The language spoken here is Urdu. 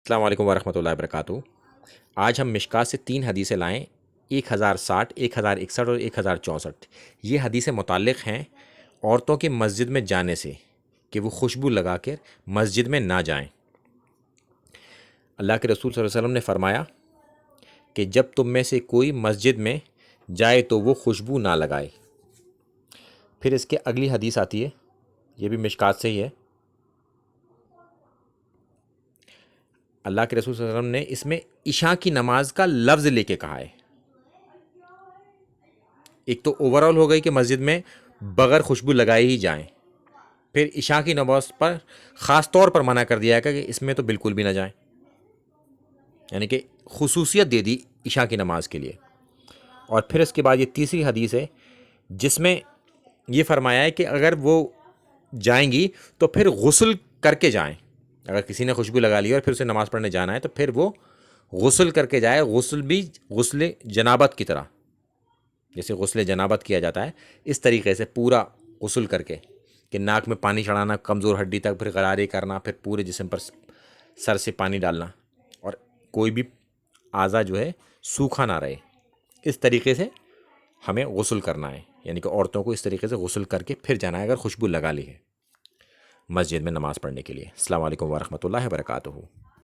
السلام علیکم ورحمۃ اللہ وبرکاتہ۔ آج ہم مشکات سے 3 حدیثیں لائیں، 1060، 1061 اور 1064۔ یہ حدیثیں متعلق ہیں عورتوں کے مسجد میں جانے سے، کہ وہ خوشبو لگا کر مسجد میں نہ جائیں۔ اللہ کے رسول صلی اللہ علیہ وسلم نے فرمایا کہ جب تم میں سے کوئی مسجد میں جائے تو وہ خوشبو نہ لگائے۔ پھر اس کے اگلی حدیث آتی ہے، یہ بھی مشکات سے ہی ہے۔ اللہ کے رسول صلی اللہ علیہ وسلم نے اس میں عشاء کی نماز کا لفظ لے کے کہا ہے۔ ایک تو اوورال ہو گئی کہ مسجد میں بغیر خوشبو لگائے ہی جائیں، پھر عشاء کی نماز پر خاص طور پر منع کر دیا کہ اس میں تو بالکل بھی نہ جائیں، یعنی کہ خصوصیت دے دی عشاء کی نماز کے لیے۔ اور پھر اس کے بعد یہ تیسری حدیث ہے جس میں یہ فرمایا ہے کہ اگر وہ جائیں گی تو پھر غسل کر کے جائیں۔ اگر کسی نے خوشبو لگا لی اور پھر اسے نماز پڑھنے جانا ہے تو پھر وہ غسل کر کے جائے، غسل بھی غسل جنابت کی طرح، جیسے غسل جنابت کیا جاتا ہے اس طریقے سے پورا غسل کر کے، کہ ناک میں پانی چڑھانا کمزور ہڈی تک، پھر غرارے کرنا، پھر پورے جسم پر سر سے پانی ڈالنا، اور کوئی بھی اعضا جو ہے سوکھا نہ رہے، اس طریقے سے ہمیں غسل کرنا ہے۔ یعنی کہ عورتوں کو اس طریقے سے غسل کر کے پھر جانا ہے اگر خوشبو لگا لی ہے مسجد میں نماز پڑھنے کے لیے۔ السلام علیکم ورحمۃ اللہ وبرکاتہ۔